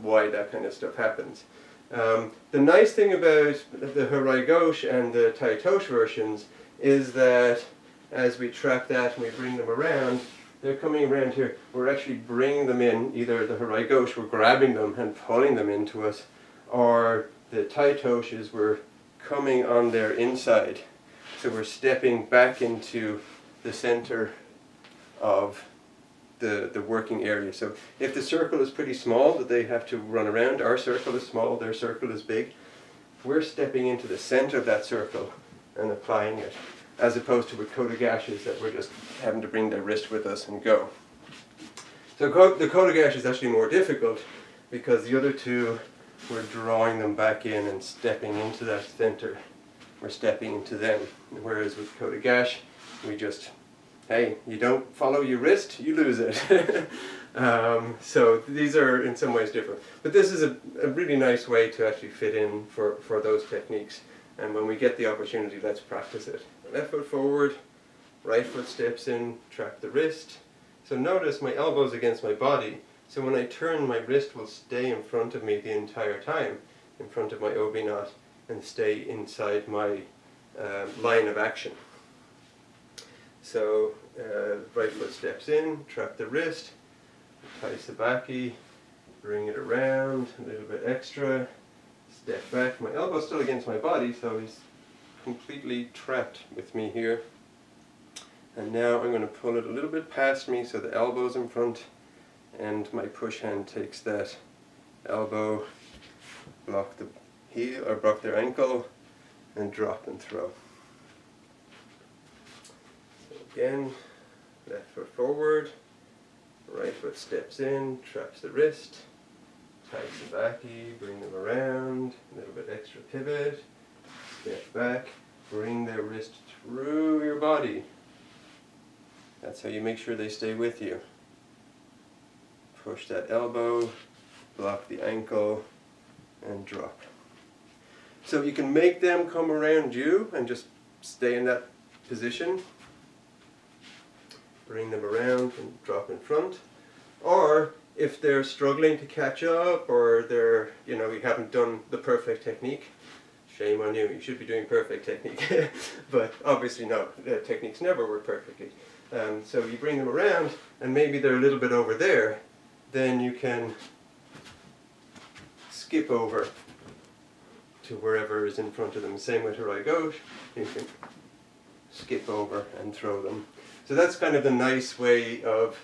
why that kind of stuff happens. The nice thing about the Harai Gosh and the Taitosh versions is that as we trap that and we bring them around, they're coming around here. We're actually bringing them in, either the Harai Gosh, we're grabbing them and pulling them into us, or the Taitoshes, we're coming on their inside. So we're stepping back into the center of the working area. So if the circle is pretty small that they have to run around, our circle is small, their circle is big, we're stepping into the center of that circle and applying it, as opposed to with kata gashes that we're just having to bring their wrist with us and go. So the kata gash is actually more difficult because the other two, we're drawing them back in and stepping into that center. We're stepping into them. Whereas with kata gash, we just, hey, you don't follow your wrist, you lose it. So these are in some ways different. But this is a really nice way to actually fit in for those techniques. And when we get the opportunity, let's practice it. Left foot forward, right foot steps in, trap the wrist. So notice my elbow's against my body. So when I turn, my wrist will stay in front of me the entire time, in front of my obi knot, and stay inside my line of action. So right foot steps in, trap the wrist, tai sabaki, bring it around, a little bit extra, step back. My elbow's still against my body, so he's completely trapped with me here. And now I'm going to pull it a little bit past me so the elbow's in front, and my push hand takes that elbow, block the heel or block their ankle, and drop and throw. So again, left foot forward, right foot steps in, traps the wrist, tai sabaki, bring them around, a little bit extra pivot, step back, bring their wrist through your body. That's how you make sure they stay with you. Push that elbow, block the ankle, and drop. So you can make them come around you and just stay in that position. Bring them around and drop in front. Or if they're struggling to catch up, or they're, you haven't done the perfect technique, shame on you, you should be doing perfect technique. But obviously no, techniques never work perfectly. So you bring them around and maybe they're a little bit over there, then you can skip over to wherever is in front of them. Same with Harai Gosh, you can skip over and throw them. So that's kind of the nice way of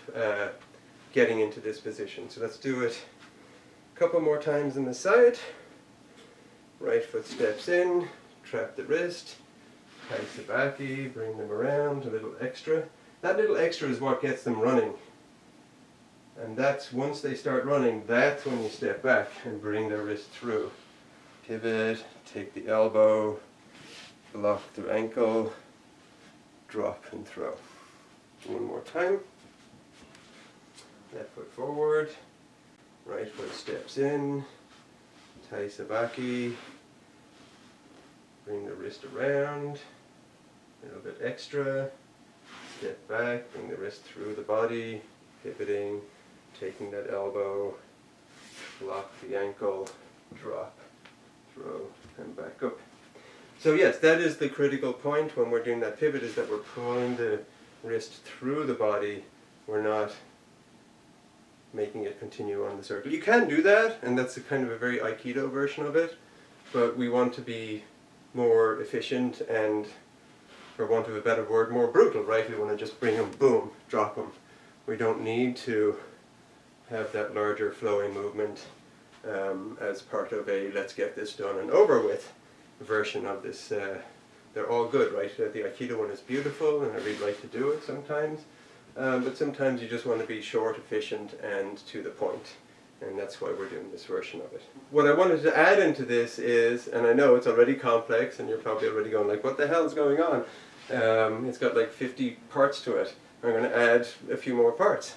getting into this position. So let's do it a couple more times on the side. Right foot steps in, trap the wrist, tai sabaki, bring them around, a little extra. That little extra is what gets them running. And that's, once they start running, that's when you step back and bring their wrist through. Pivot, take the elbow, block the ankle, drop and throw. One more time. Left foot forward, right foot steps in, tai sabaki, bring the wrist around, a little bit extra, step back, bring the wrist through the body, pivoting, taking that elbow, block the ankle, drop, throw, and back up. So yes, that is the critical point when we're doing that pivot, is that we're pulling the wrist through the body. We're not making it continue on the circle. You can do that, and that's a kind of a very Aikido version of it, but we want to be more efficient and, for want of a better word, more brutal, right? We want to just bring them, boom, drop them. We don't need to have that larger flowing movement as part of a let's get this done and over with version of this. They're all good, right? The Aikido one is beautiful and I really like to do it sometimes, but sometimes you just want to be short, efficient and to the point, and that's why we're doing this version of it. What I wanted to add into this is, and I know it's already complex and you're probably already going like, what the hell is going on? It's got like 50 parts to it. I'm going to add a few more parts.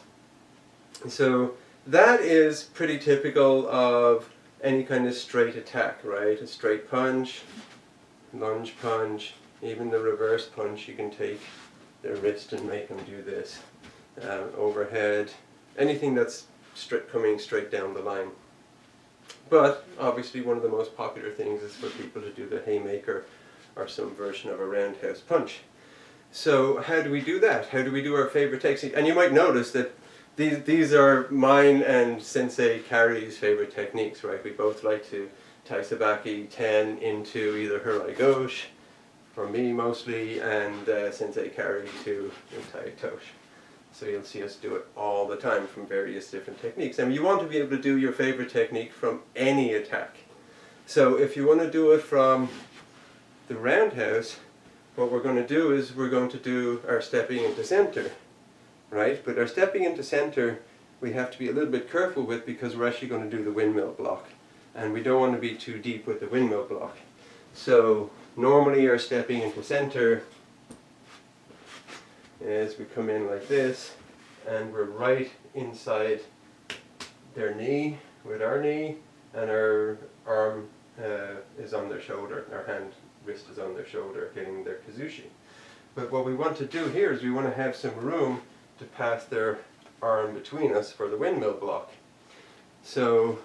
So that is pretty typical of any kind of straight attack, right? A straight punch, lunge punch, even the reverse punch, you can take their wrist and make them do this. Overhead, anything that's coming straight down the line. But obviously one of the most popular things is for people to do the haymaker or some version of a roundhouse punch. So how do we do that? How do we do our favorite technique? And you might notice that these are mine and Sensei Kari's favorite techniques, right? We both like to Taisabaki 10 into either Hirai Goshi, for me mostly, and Sensei Kari to Untitled Chapter. So you'll see us do it all the time from various different techniques. And you want to be able to do your favorite technique from any attack. So if you want to do it from the roundhouse, what we're going to do is we're going to do our stepping into center, right? But our stepping into center we have to be a little bit careful with because we're actually going to do the windmill block. And we don't want to be too deep with the windmill block. So normally our stepping into center is we come in like this and we're right inside their knee with our knee and our arm is on their shoulder, our hand wrist is on their shoulder hitting their kazushi. But what we want to do here is we want to have some room to pass their arm between us for the windmill block. So,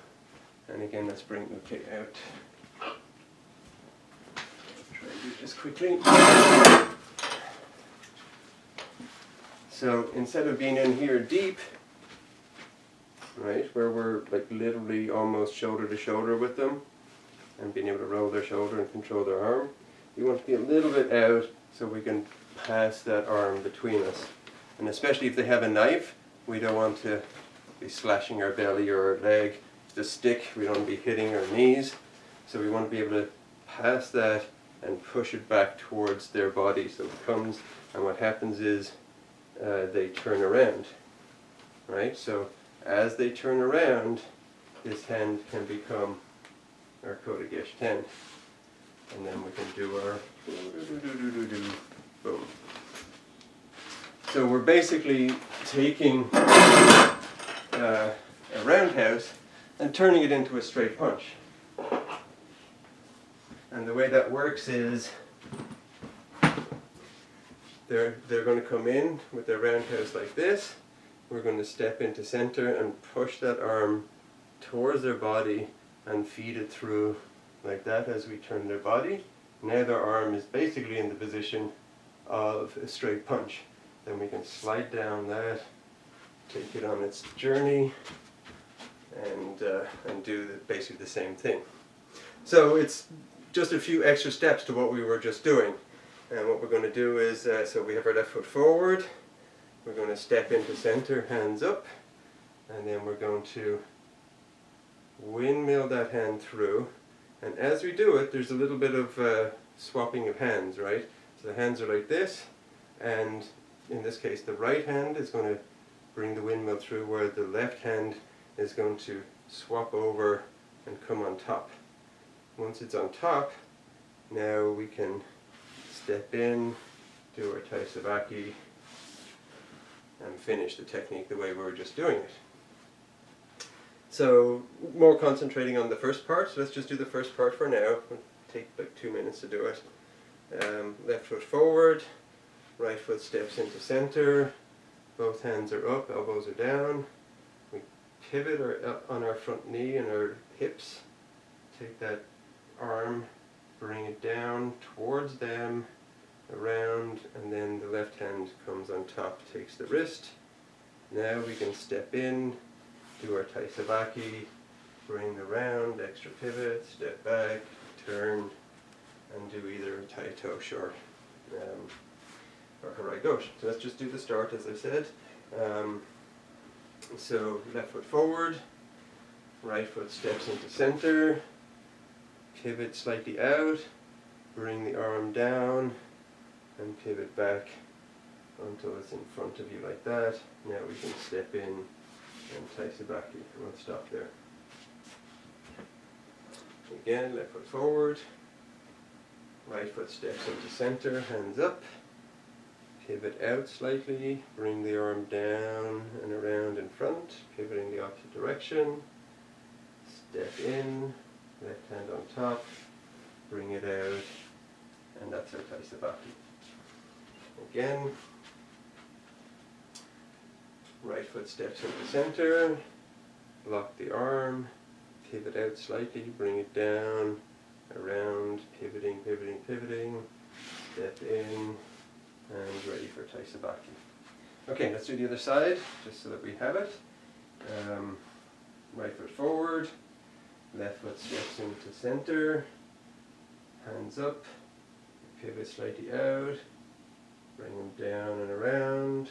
and again let's bring Uke out. Try to do this quickly. So instead of being in here deep, right, where we're like literally almost shoulder to shoulder with them and being able to roll their shoulder and control their arm, you want to be a little bit out so we can pass that arm between us. And especially if they have a knife, we don't want to be slashing our belly or our leg. The stick, we don't want to be hitting our knees. So we want to be able to pass that and push it back towards their body. So it comes, and what happens is they turn around, right? So as they turn around, this hand can become our Kotegeshi 10. And then we can do our boom. So we're basically taking a roundhouse and turning it into a straight punch. And the way that works is they're going to come in with their roundhouse like this. We're going to step into center and push that arm towards their body and feed it through like that as we turn their body. Now their arm is basically in the position of a straight punch. Then we can slide down that, take it on its journey, and do basically the same thing. So it's just a few extra steps to what we were just doing. And what we're going to do is, so we have our left foot forward, we're going to step into center, hands up, and then we're going to windmill that hand through. And as we do it, there's a little bit of swapping of hands, right? So the hands are like this, and in this case the right hand is going to bring the windmill through, where the left hand is going to swap over and come on top. Once it's on top, now we can step in, do our Taisabaki, and finish the technique the way we were just doing it. So, more concentrating on the first part, so let's just do the first part for now. It'll take like 2 minutes to do it. Left foot forward, right foot steps into center, both hands are up, elbows are down. We pivot on our front knee and our hips, take that arm, bring it down towards them, around, and then the left hand comes on top, takes the wrist. Now we can step in, do our Taisabaki, bring the round, extra pivot, step back, turn, and do either Taitoshi or Hirai Goshi. So let's just do the start as I said. So left foot forward, right foot steps into center, pivot slightly out, bring the arm down, and pivot back until it's in front of you like that. Now we can step in and taisabaki, and we'll stop there. Again, left foot forward, right foot steps into center, hands up, pivot out slightly, bring the arm down and around in front, pivoting the opposite direction, step in, left hand on top, bring it out, and that's our taisabaki. Again, right foot steps into center, lock the arm, pivot out slightly, bring it down, around, pivoting, pivoting, pivoting, step in, and ready for taisabaki. Okay, let's do the other side, just so that we have it. Right foot forward, left foot steps into center, hands up, pivot slightly out, bring them down and around,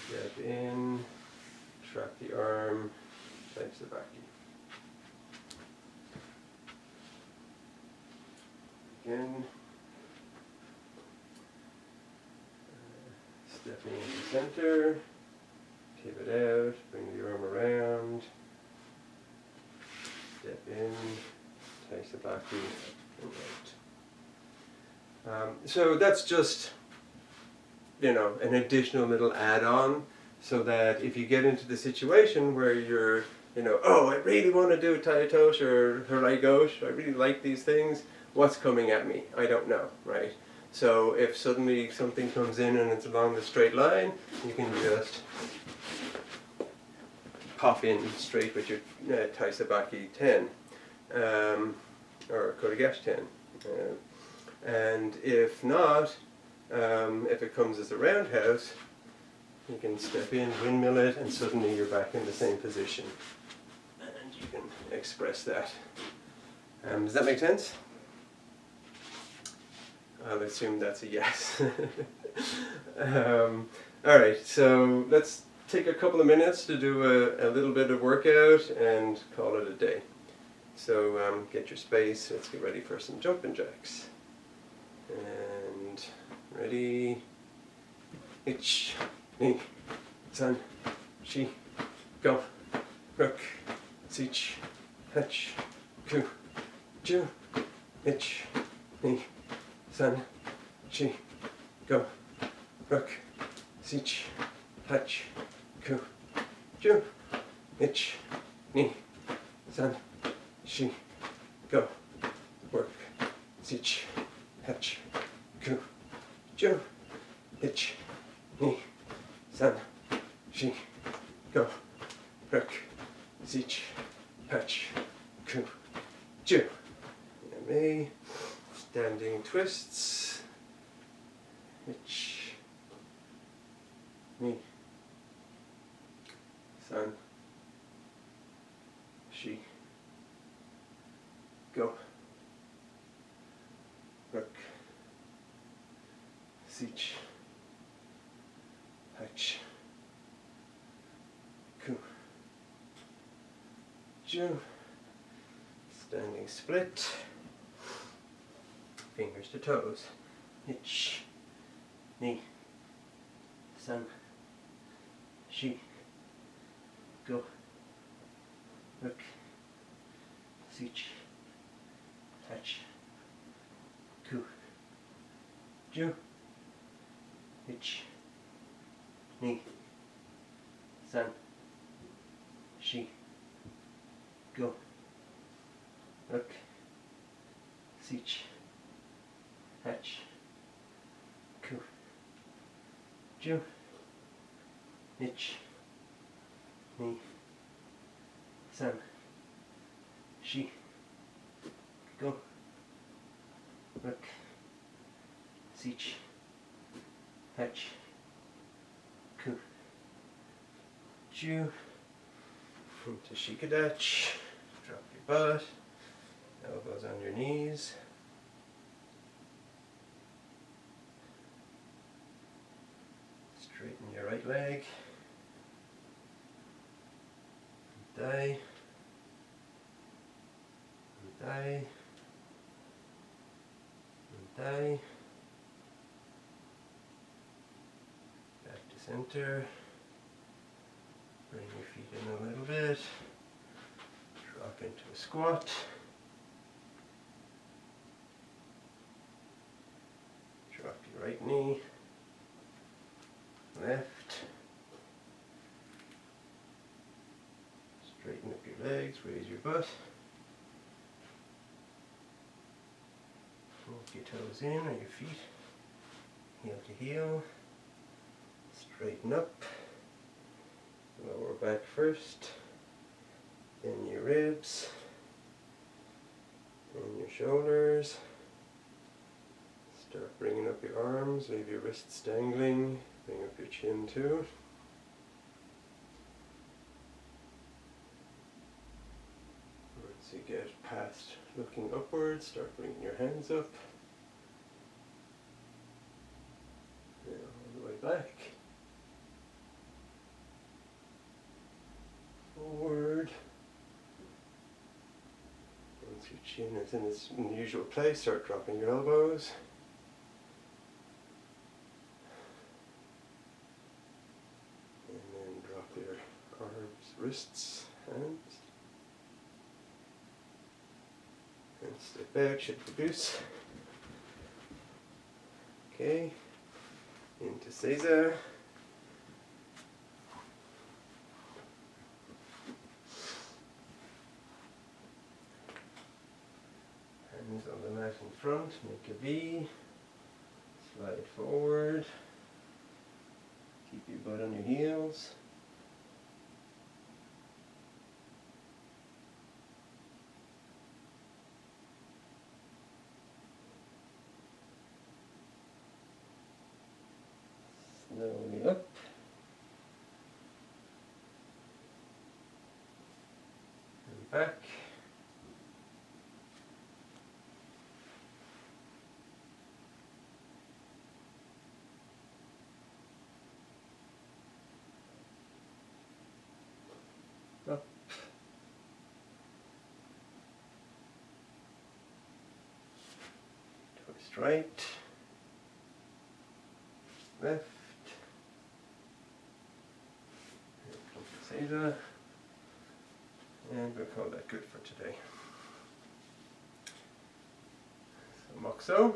step in, trap the arm, taisabaki. Again, stepping into center, pivot out, bring the arm around, step in, taisabaki, and out. So that's just, an additional little add-on, so that if you get into the situation where you're, oh, I really want to do a taitosh or hiraigosh, I really like these things, what's coming at me? I don't know, right? So if suddenly something comes in and it's along the straight line, you can just pop in straight with your taisabaki 10, or kotegaeshi 10. And if not, if it comes as a roundhouse, you can step in, windmill it, and suddenly you're back in the same position. And you can express that. Does that make sense? I'll assume that's a yes. Alright, so let's take a couple of minutes to do a little bit of workout and call it a day. So get your space, let's get ready for some jumping jacks. And ready, ich, ni, san, shi, go, rook, sich, hach, ku, ju, ich, ni, san, shi, go, rook, sich, hach, ku, ju, ich, ni, san, shi, go, work, sich, hach, ku, ju, ich, ni, san, shi, go, rook, sich, hach, ku, ju. Yummy. Standing twists. Ich, ni, san, shi, go, rook, sich, hach, ku, ju. Standing split. Fingers to toes. Ich, ni, san, shi, go, rook, sich, hach, ku, ju, ich, ni, san, shi, go, rook, sich, hach, ku, ju, ich, ni, san, shi, go, rook, sich, hach, ku, ju. Into shikadach. Drop your butt, elbows on your knees. Straighten your right leg. thigh, and thigh, and thigh. Back to center. Bring your feet in a little bit. Drop into a squat. Drop your right knee. Left. Straighten up your legs, raise your butt. Walk your toes in or your feet, heel to heel. Straighten up. Lower back first, then your ribs, and your shoulders. Start bringing up your arms, leave your wrists dangling, bring up your chin too. Once you get past looking upwards, start bringing your hands up. And all the way back. Forward. Once your chin is in its usual place, start dropping your elbows. And then drop your arms, wrists, hands. And step out, shift the goose. Okay, into Caesar. Hands on the mat in front, make a V. Slide forward. Keep your butt on your heels. Slowly up. And back. Up. Twist right. Left. Caesar. And we'll call that good for today. So Moxo.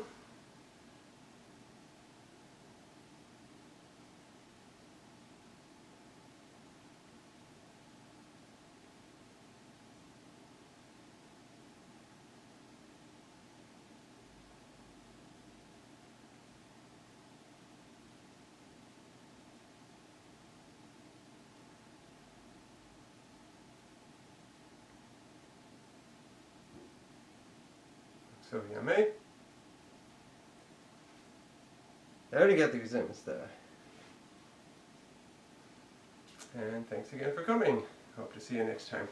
So yummy. Arigatou gozaimasu. And thanks again for coming. Hope to see you next time.